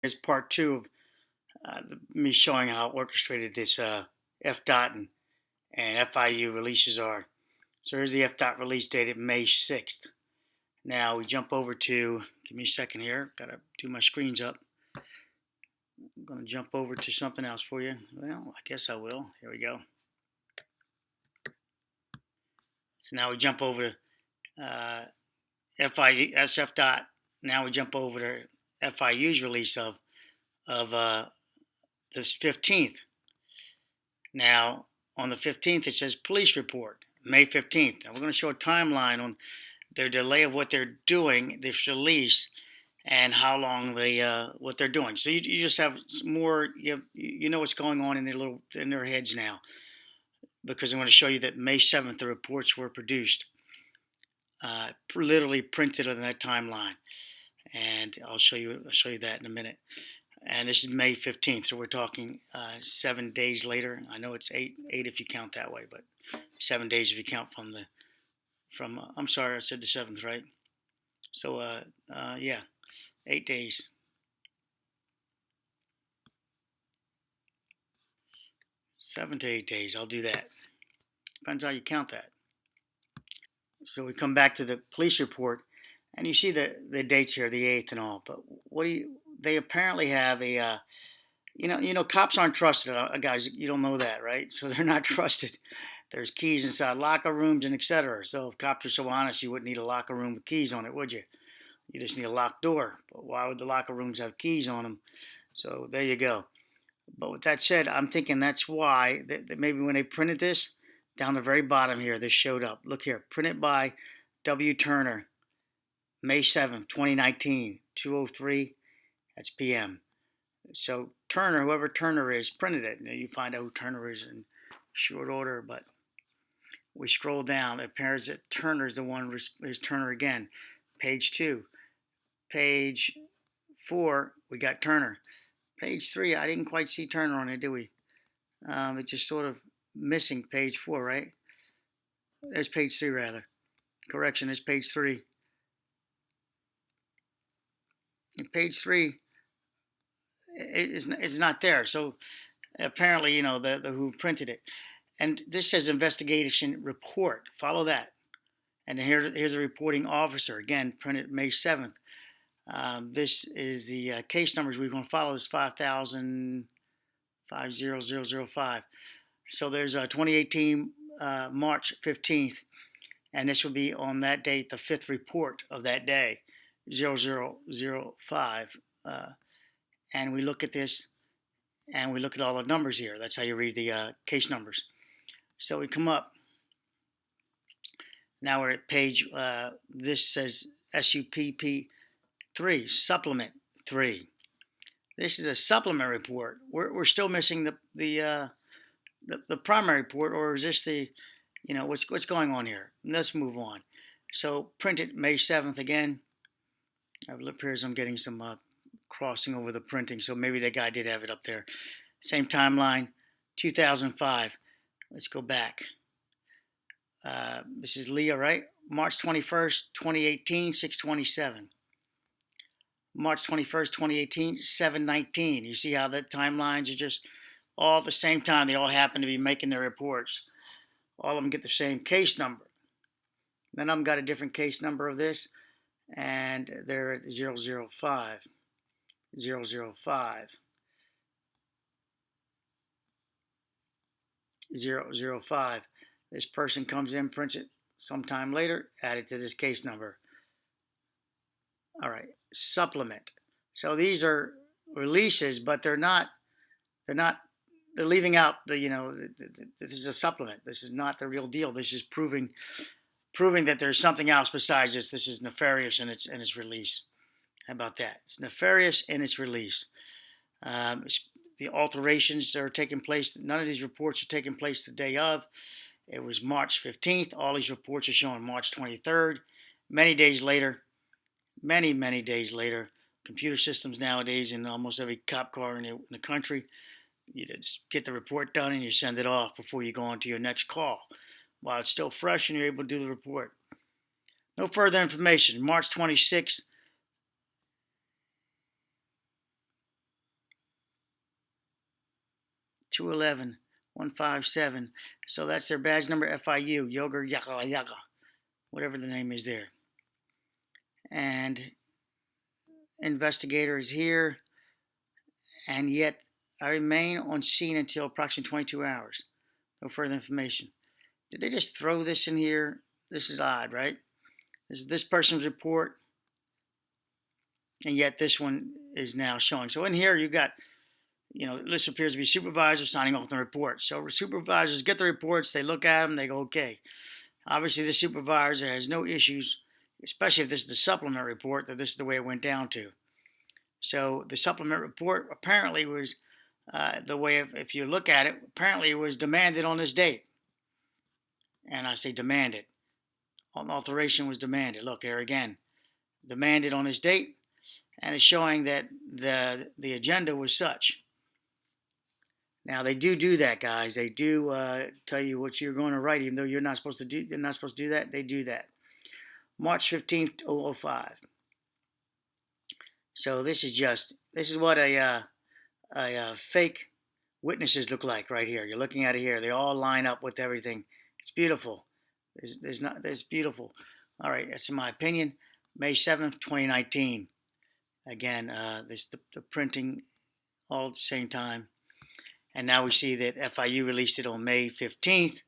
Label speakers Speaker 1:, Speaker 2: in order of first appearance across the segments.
Speaker 1: Is part two of me showing how orchestrated this FDOT and FIU releases are. So here's the FDOT release dated May 6th. Now we jump over to, give me a second here, gotta do my screens up. I'm gonna jump over to something else for you. Well, I guess I will. Here we go. So now we jump over to FDOT. Now we jump over to FIU's release of this 15th. Now, on the 15th, it says police report, May 15th. And we're going to show a timeline on their delay of what they're doing, this release, and how long they what they're doing. So you just have more, you know what's going on in their heads now, because I'm going to show you that May 7th the reports were produced, literally printed on that timeline, and I'll show you that in a minute. And this is May 15th, so we're talking 7 days later. I know it's eight if you count that way, but 7 days if you count from I'm sorry, I said the 7th, right? So, yeah, 8 days. 7 to 8 days, I'll do that. Depends how you count that. So we come back to the police report, and you see the dates here, the 8th and all, but they apparently have a, cops aren't trusted, guys. You don't know that, right? So they're not trusted. There's keys inside locker rooms and etc. So if cops are so honest, you wouldn't need a locker room with keys on it, would you? You just need a locked door. But why would the locker rooms have keys on them? So there you go. But with that said, I'm thinking that's why that maybe when they printed this, down the very bottom here, this showed up. Look here, printed by W. Turner, May 7th, 2019, 2:03. That's PM. So Turner, whoever Turner is, printed it. Now you find out who Turner is in short order, but we scroll down. It appears that Turner's the one, is Turner again. Page 2. Page 4, we got Turner. Page 3, I didn't quite see Turner on it, did we? It's just sort of missing page 4, right? There's page 3, rather. Correction, there's page 3. And page 3 is not there. So apparently, the who printed it. And this says investigation report. Follow that. And here's a reporting officer. Again, printed May 7th. This is the case numbers we're going to follow is 5,005. So there's 2018 March 15th. And this will be on that date, the 5th report of that day, 0005. And we look at this, and we look at all the numbers here. That's how you read the case numbers. So we come up. Now we're at page, this says SUPP 3, Supplement 3. This is a supplement report. We're still missing the primary report, or is this the, what's going on here? Let's move on. So printed May 7th again. It appears I'm getting some crossing over the printing, so maybe that guy did have it up there. Same timeline, 2005. Let's go back. This is Leah, right? March 21st, 2018, 627. March 21st, 2018, 719. You see how the timelines are just all at the same time. They all happen to be making their reports. All of them get the same case number. None of them got a different case number of this, and they're at 005. 005. 005. This person comes in, prints it sometime later, add it to this case number. All right, supplement. So these are releases, but they're leaving out this is a supplement. This is not the real deal. This is proving that there's something else besides this. This is nefarious in its release. How about that? It's nefarious in its release. The alterations that are taking place, none of these reports are taking place the day of. It was March 15th. All these reports are showing March 23rd. Many days later, many days later, computer systems nowadays in almost every cop car in the country, you just get the report done and you send it off before you go on to your next call. While it's still fresh and you're able to do the report. No further information. March 26th, 211 157. So that's their badge number, FIU, Yoga Yaga Yaga, whatever the name is there. And investigator is here, and yet I remain on scene until approximately 22 hours. No further information. Did they just throw this in here? This is odd, right? This is this person's report, and yet this one is now showing. So in here you got, this appears to be supervisors signing off the report. So supervisors get the reports, they look at them, they go, okay. Obviously, the supervisor has no issues, especially if this is the supplement report, that this is the way it went down to. So the supplement report apparently was the way, if you look at it, apparently it was demanded on this date. And I say demanded. Alteration was demanded. Look here again. Demanded on this date, and it's showing that the agenda was such. Now they do that, guys. They do tell you what you're going to write, even though you're not supposed to do. They're not supposed to do that. They do that. March 15th, 2005. So this is what a fake witnesses look like right here. You're looking at it here. They all line up with everything. It's beautiful. It's beautiful. All right, that's in my opinion. May 7th, 2019. Again, the printing all at the same time. And now we see that FIU released it on May 15th.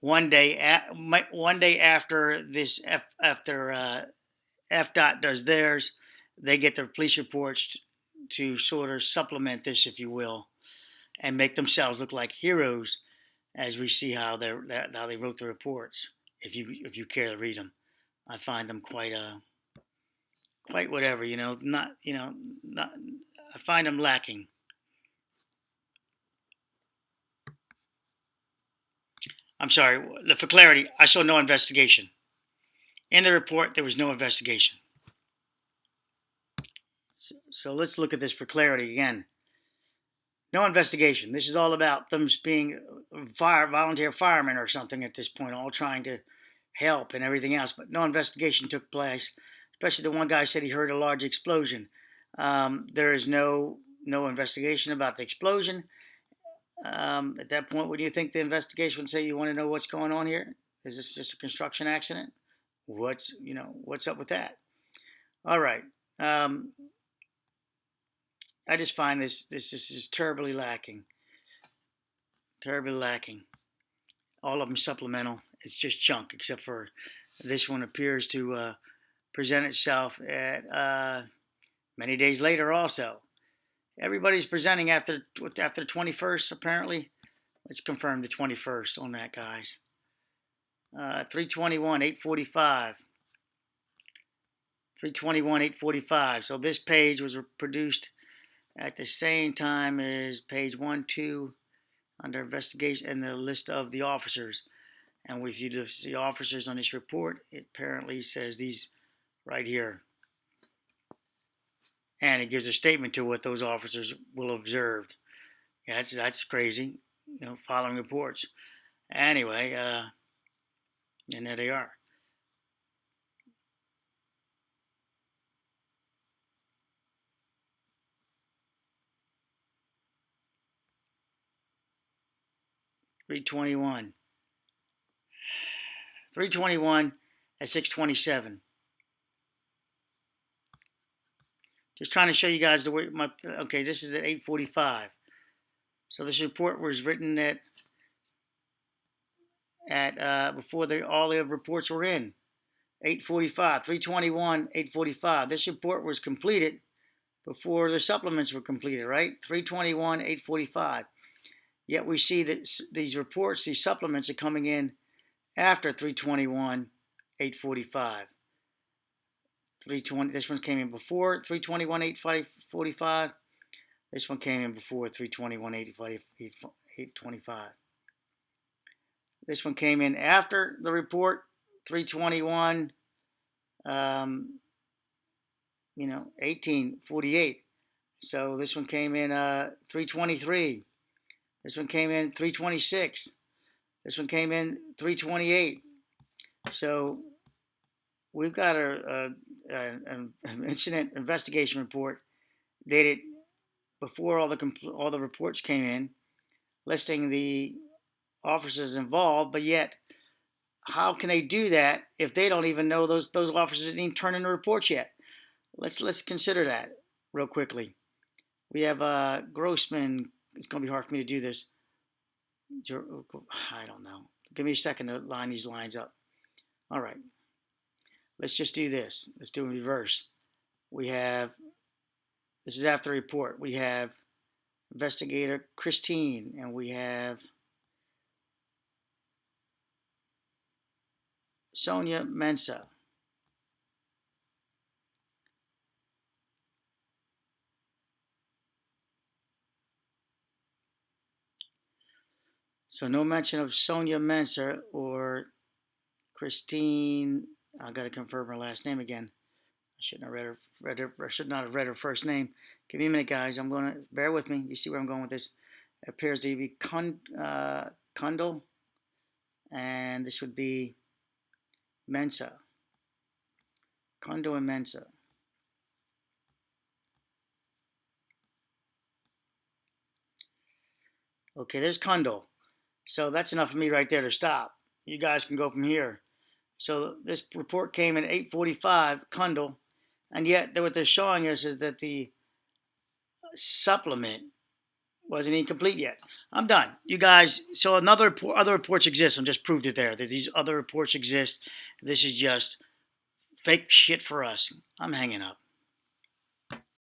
Speaker 1: One day after this, after FDOT does theirs, they get their police reports to sort of supplement this, if you will, and make themselves look like heroes, as we see how they wrote the reports. If you care to read them, I find them quite whatever, not. I find them lacking. I'm sorry, for clarity, I saw no investigation. In the report, there was no investigation. So let's look at this for clarity again. No investigation. This is all about them being volunteer firemen or something at this point, all trying to help and everything else, but no investigation took place. Especially the one guy said he heard a large explosion. There is no investigation about the explosion. At that point, would you think the investigation would say, you want to know what's going on here? Is this just a construction accident? What's up with that? All right. I just find this is terribly lacking. Terribly lacking. All of them supplemental. It's just junk, except for this one appears to present itself at many days later also. Everybody's presenting after the 21st, apparently. Let's confirm the 21st on that, guys. 321, 845. 321, 845. So this page was produced at the same time as page 1, 2, under investigation and the list of the officers. And if you see officers on this report, it apparently says these right here. And it gives a statement to what those officers will have observed. Yeah, that's crazy, following reports. Anyway, and there they are. $321 at 627. Just trying to show you guys the way okay, this is at 845. So this report was written at before all the reports were in. 845, 321, 845. This report was completed before the supplements were completed, right? 321, 845. Yet we see that these reports, these supplements are coming in after 321, 845. 320. This one came in before 321, 845. This one came in before 321, 825. This one came in after the report, 321, 1848. So this one came in 323. This one came in 326. This one came in 328. So we've got an incident investigation report dated before all the reports came in, listing the officers involved, but yet how can they do that if they don't even know those officers didn't even turn in the reports yet? Let's consider that real quickly. We have Grossman. It's going to be hard for me to do this. I don't know. Give me a second to line these lines up. All right. Let's just do this. Let's do it in reverse. We have, this is after the report. We have investigator Christine, and we have Sonia Mensa. So no mention of Sonia Mensa or Christine. I got to confirm her last name again. I shouldn't have should not have read her first name. Give me a minute, guys. I'm going to bear with me. You see where I'm going with this? It appears to be Kundal, and this would be Mensa. Kundal and Mensa. Okay, there's Kundal. So that's enough for me right there to stop. You guys can go from here. So this report came at 8:45, Kundal, and yet what they're showing us is that the supplement wasn't incomplete yet. I'm done. You guys, so other reports exist. I'm just proved it there, that these other reports exist. This is just fake shit for us. I'm hanging up.